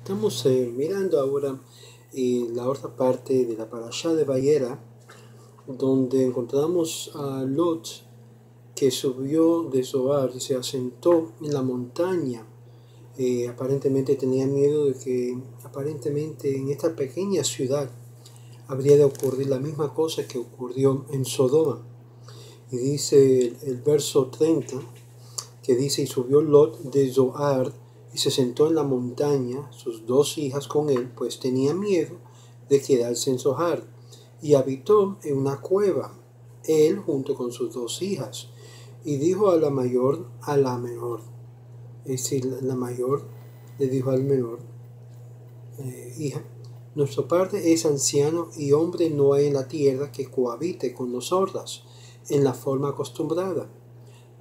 Estamos mirando ahora la otra parte de la parashá de Vayera, donde encontramos a Lot que subió de Zoar y se asentó en la montaña. Aparentemente tenía miedo de que aparentemente en esta pequeña ciudad habría de ocurrir la misma cosa que ocurrió en Sodoma. Y dice el verso 30, que dice, y subió Lot de Zoar y se sentó en la montaña, sus dos hijas con él, pues tenía miedo de quedarse en Zoar, y habitó en una cueva, él junto con sus dos hijas, y dijo a la mayor a la menor, es decir, la mayor le dijo al menor, hija, nuestro padre es anciano y hombre no hay en la tierra que cohabite con nosotras en la forma acostumbrada.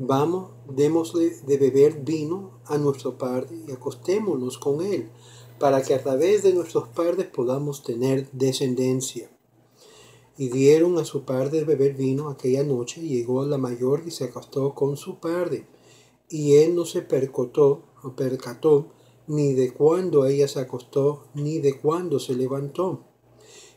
Vamos, démosle de beber vino a nuestro padre y acostémonos con él, para que a través de nuestros padres podamos tener descendencia. Y dieron a su padre de beber vino aquella noche, y llegó la mayor y se acostó con su padre, y él no se percató ni de cuándo ella se acostó, ni de cuándo se levantó.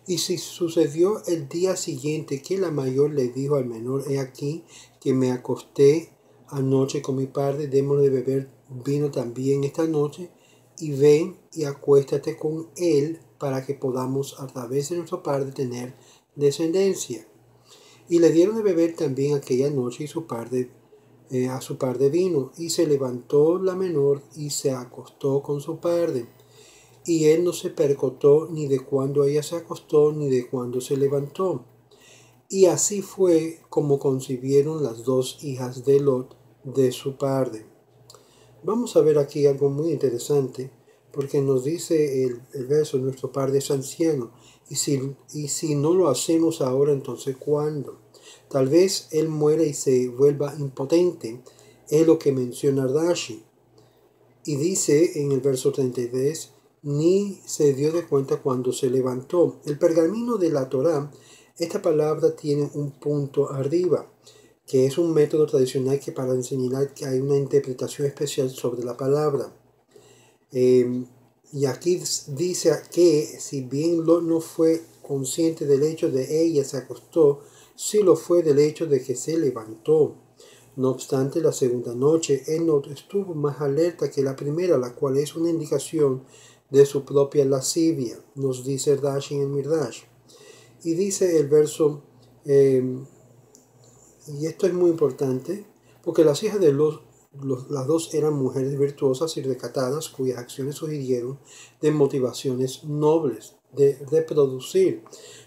Y si sucedió el día siguiente que la mayor le dijo al menor, he aquí que me acosté anoche con mi padre, démosle de beber vino también esta noche, y ven y acuéstate con él para que podamos a través de nuestro padre tener descendencia. Y le dieron de beber también aquella noche a su padre vino, y se levantó la menor y se acostó con su padre. Y él no se percató ni de cuándo ella se acostó, ni de cuándo se levantó. Y así fue como concibieron las dos hijas de Lot de su padre. Vamos a ver aquí algo muy interesante, porque nos dice el verso, nuestro padre es anciano, y si no lo hacemos ahora, entonces ¿cuándo? Tal vez él muera y se vuelva impotente, es lo que menciona Rashi. Y dice en el verso 33, ni se dio de cuenta cuando se levantó. El pergamino de la Torá, esta palabra tiene un punto arriba, que es un método tradicional que para enseñar que hay una interpretación especial sobre la palabra. Y aquí dice que si bien Lot no fue consciente del hecho de ella se acostó, sí lo fue del hecho de que se levantó. No obstante, la segunda noche él no estuvo más alerta que la primera, la cual es una indicación de su propia lascivia, nos dice Rashi en el Midrash. Y dice el verso, y esto es muy importante, porque las hijas de las dos eran mujeres virtuosas y recatadas, cuyas acciones sugirieron de motivaciones nobles, de reproducir.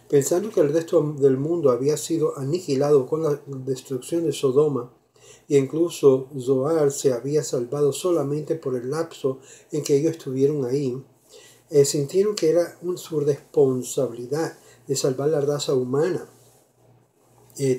Pensando que el resto del mundo había sido aniquilado con la destrucción de Sodoma, e incluso Zoar se había salvado solamente por el lapso en que ellos estuvieron ahí, sintieron que era su responsabilidad de salvar la raza humana,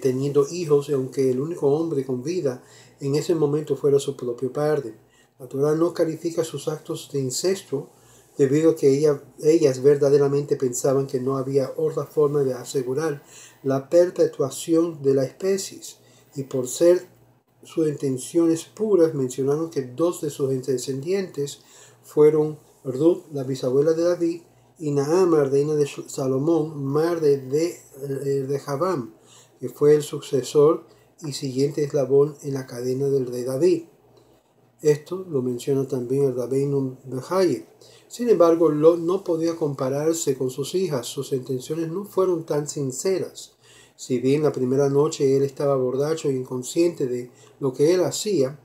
teniendo hijos, aunque el único hombre con vida en ese momento fuera su propio padre. La Torah no califica sus actos de incesto debido a que ellas verdaderamente pensaban que no había otra forma de asegurar la perpetuación de la especie, y por ser sus intenciones puras mencionaron que dos de sus descendientes fueron Ruth, la bisabuela de David, y Naamá, reina de Salomón, madre de Jabam, que fue el sucesor y siguiente eslabón en la cadena del rey David. Esto lo menciona también el Rabbeinu Behaye. Sin embargo, Lot no podía compararse con sus hijas, sus intenciones no fueron tan sinceras. Si bien la primera noche él estaba borracho e inconsciente de lo que él hacía,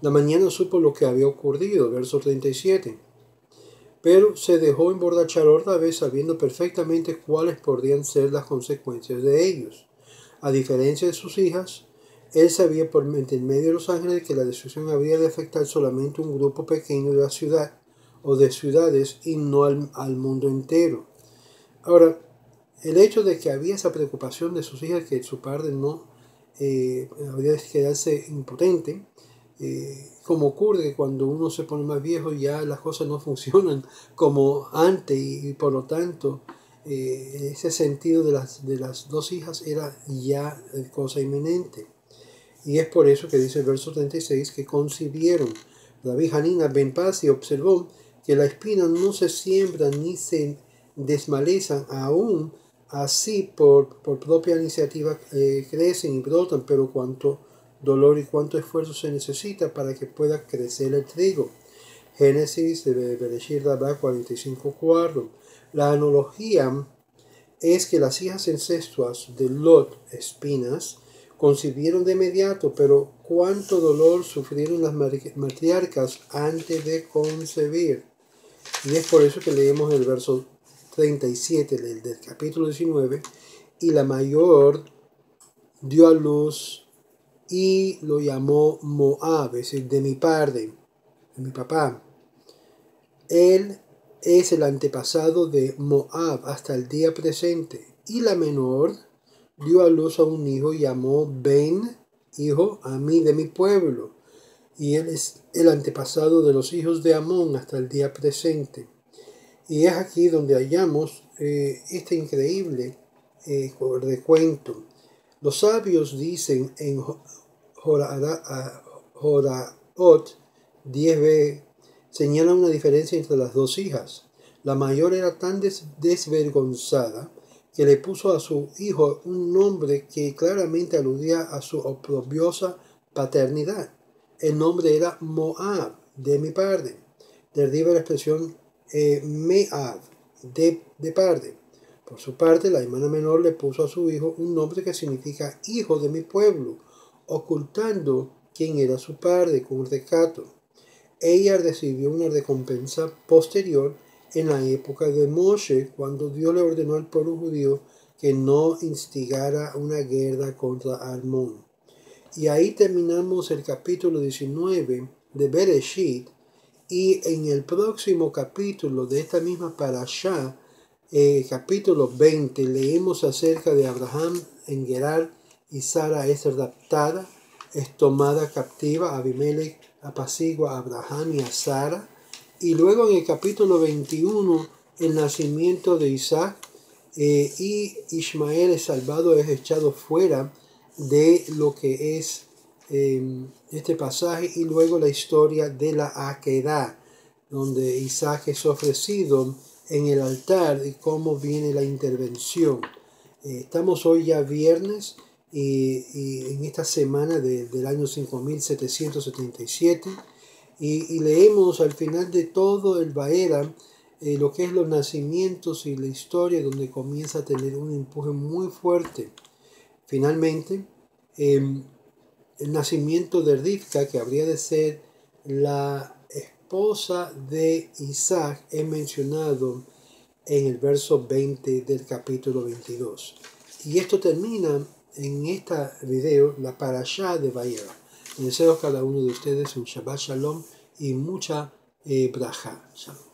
la mañana supo lo que había ocurrido, verso 37. Pero se dejó emborrachar otra vez sabiendo perfectamente cuáles podrían ser las consecuencias de ellos. A diferencia de sus hijas, él sabía por medio de los ángeles que la destrucción habría de afectar solamente un grupo pequeño de la ciudad o de ciudades y no al mundo entero. Ahora, el hecho de que había esa preocupación de sus hijas que su padre no habría de quedarse impotente, como ocurre cuando uno se pone más viejo, ya las cosas no funcionan como antes y por lo tanto ese sentido de las dos hijas era ya cosa inminente. Y es por eso que dice el verso 36 que concibieron. Rabbi Hanina ben Pasi observó que la espina no se siembra ni se desmalezan, aún así por propia iniciativa crecen y brotan, pero cuánto dolor y cuánto esfuerzo se necesita para que pueda crecer el trigo. Génesis de Bereshit Rabá 45:4. La analogía es que las hijas incestuas de Lot, espinas, concibieron de inmediato, pero cuánto dolor sufrieron las matriarcas antes de concebir. Y es por eso que leemos el verso 37 del capítulo 19, y la mayor dio a luz y lo llamó Moab, es decir, de mi padre, de mi papá. Él es el antepasado de Moab hasta el día presente. Y la menor dio a luz a un hijo y llamó Ben, hijo a mí de mi pueblo. Y él es el antepasado de los hijos de Amón hasta el día presente. Y es aquí donde hallamos este increíble recuento. Los sabios dicen en Joraot 10b, señalan una diferencia entre las dos hijas. La mayor era tan desvergonzada que le puso a su hijo un nombre que claramente aludía a su oprobiosa paternidad. El nombre era Moab, de mi padre. Deriva la expresión Meab, de padre. Por su parte, la hermana menor le puso a su hijo un nombre que significa hijo de mi pueblo, ocultando quién era su padre con recato. Ella recibió una recompensa posterior en la época de Moshe, cuando Dios le ordenó al pueblo judío que no instigara una guerra contra Amón. Y ahí terminamos el capítulo 19 de Bereshit, y en el próximo capítulo de esta misma parashá, capítulo 20, leemos acerca de Abraham en Gerar y Sara es raptada, es tomada captiva, Abimelech apacigua a Abraham y a Sara, y luego en el capítulo 21 el nacimiento de Isaac, y Ismael es salvado, es echado fuera de lo que es este pasaje, y luego la historia de la Akedah, donde Isaac es ofrecido en el altar y cómo viene la intervención. Estamos hoy ya viernes y en esta semana del año 5777 y leemos al final de todo el Vaera lo que es los nacimientos y la historia, donde comienza a tener un empuje muy fuerte. Finalmente, el nacimiento de Rivka, que habría de ser la esposa de Isaac, es mencionado en el verso 20 del capítulo 22. Y esto termina en este video la parashá de Vaera. Les deseo a cada uno de ustedes un Shabbat Shalom y mucha braja. Shalom.